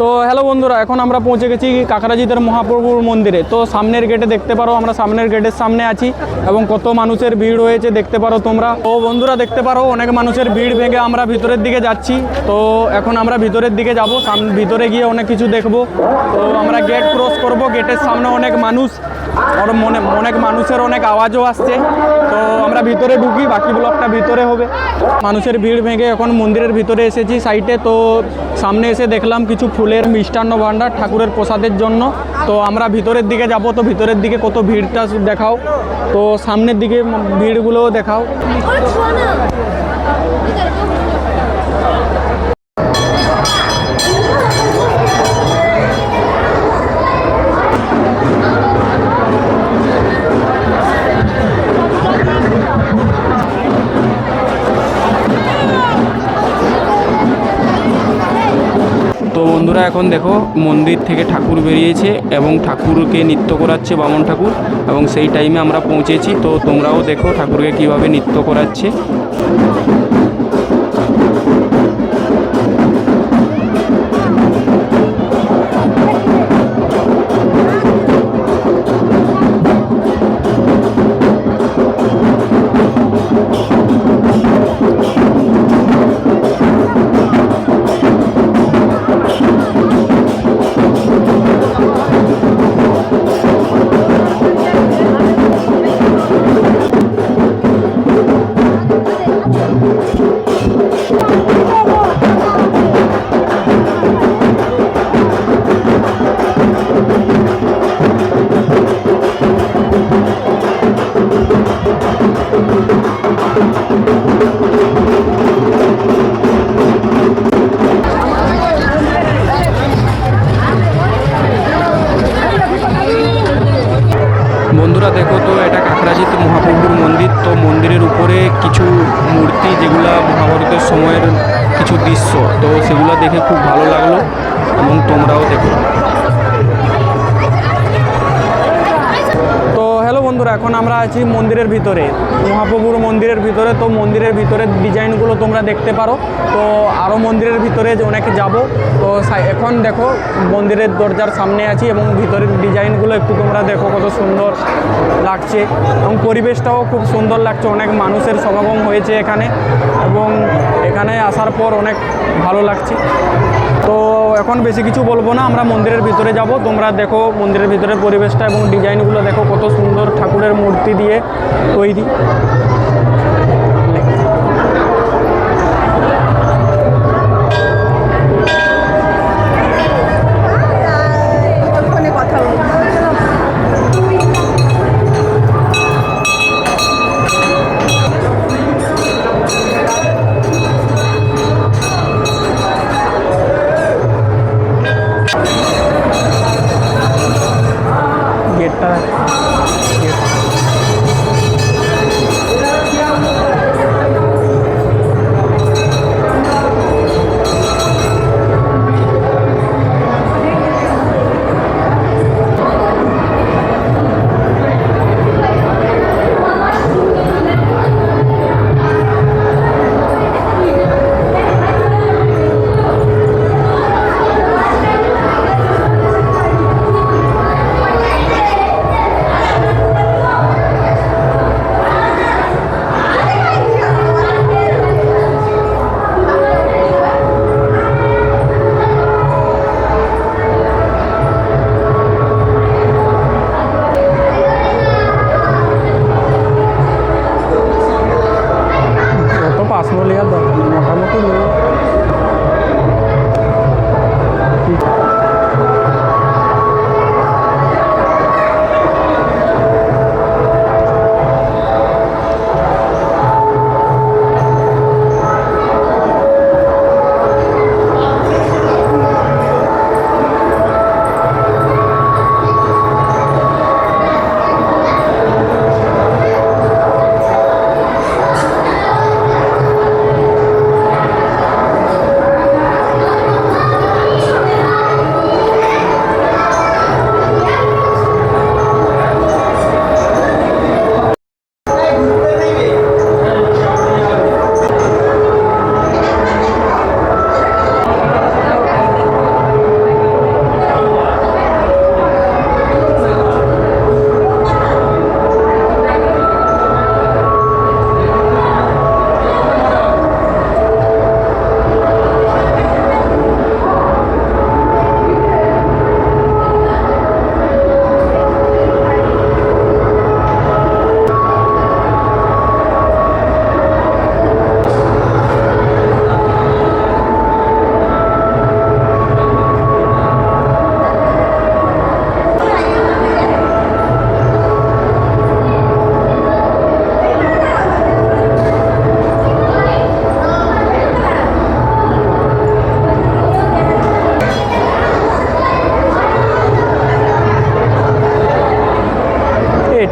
তো হ্যালো বন্ধুরা, এখন আমরা পৌঁছে গেছি কাকরাজিদের মহাপ্রভুর মন্দিরে। তো সামনের গেটে দেখতে পারো, আমরা সামনের গেটের সামনে আছি এবং কত মানুষের ভিড় হয়েছে দেখতে পারো তোমরা। তো বন্ধুরা দেখতে পারো অনেক মানুষের ভিড় ভেঙে আমরা ভিতরের দিকে যাচ্ছি। তো এখন আমরা ভিতরের দিকে যাব, ভিতরে গিয়ে অনেক কিছু দেখবো। তো আমরা গেট ক্রস করব, গেটের সামনে অনেক মানুষ, আর অনেক মানুষের অনেক আওয়াজও আসছে। তো আমরা ভিতরে ঢুকি, বাকি ব্লকটা ভিতরে হবে। মানুষের ভিড় ভেঙে এখন মন্দিরের ভিতরে এসেছি সাইডে। তো সামনে এসে দেখলাম কিছু ফুলের মিষ্টান্ন ভাণ্ডার ঠাকুরের প্রসাদের জন্য। তো আমরা ভিতরের দিকে যাব, তো ভিতরের দিকে কত ভিড়টা দেখাও, তো সামনের দিকে ভিড়গুলোও দেখাও। তো বন্ধুরা এখন দেখো মন্দির থেকে ঠাকুর বেরিয়েছে এবং ঠাকুরকে নৃত্য করাচ্ছে বামন ঠাকুর, এবং সেই টাইমে আমরা পৌঁছেছি। তো তোমরাও দেখো ঠাকুরকে কিভাবে নৃত্য করাচ্ছে। বন্ধুরা দেখো, তো এটা কাকরাজিত মহাপ্রভুর মন্দির। তো মন্দিরের উপরে কিছু মূর্তি, যেগুলো মহাভারতের সময়ের কিছু দৃশ্য, তো সেগুলো দেখে খুব ভালো লাগলো এবং তোমরাও দেখো। তো হ্যালো বন্ধুরা, এখন আমরা আছি মন্দিরের ভিতরে, মহাপ্রভুর মন্দিরের ভিতরে। তো মন্দিরের ভিতরের ডিজাইনগুলো তোমরা দেখতে পারো। তো আরও মন্দিরের ভিতরে অনেকে যাব। তো এখন দেখো মন্দিরের দরজার সামনে আছি এবং ভিতরের ডিজাইনগুলো একটু তোমরা দেখো, কত সুন্দর লাগছে এবং পরিবেশটাও খুব সুন্দর লাগছে। অনেক মানুষের সমাগম হয়েছে এখানে এবং এখানে আসার পর অনেক ভালো লাগছে। তো এখন বেশি কিছু বলবো না, আমরা মন্দিরের ভিতরে যাব। তোমরা দেখো মন্দিরের ভিতরের পরিবেশটা এবং ডিজাইনগুলো দেখো, কত সুন্দর ঠাকুরের মূর্তি দিয়ে তৈরি। গেটটা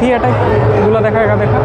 দেখি এটাই এগুলো দেখা একা দেখা।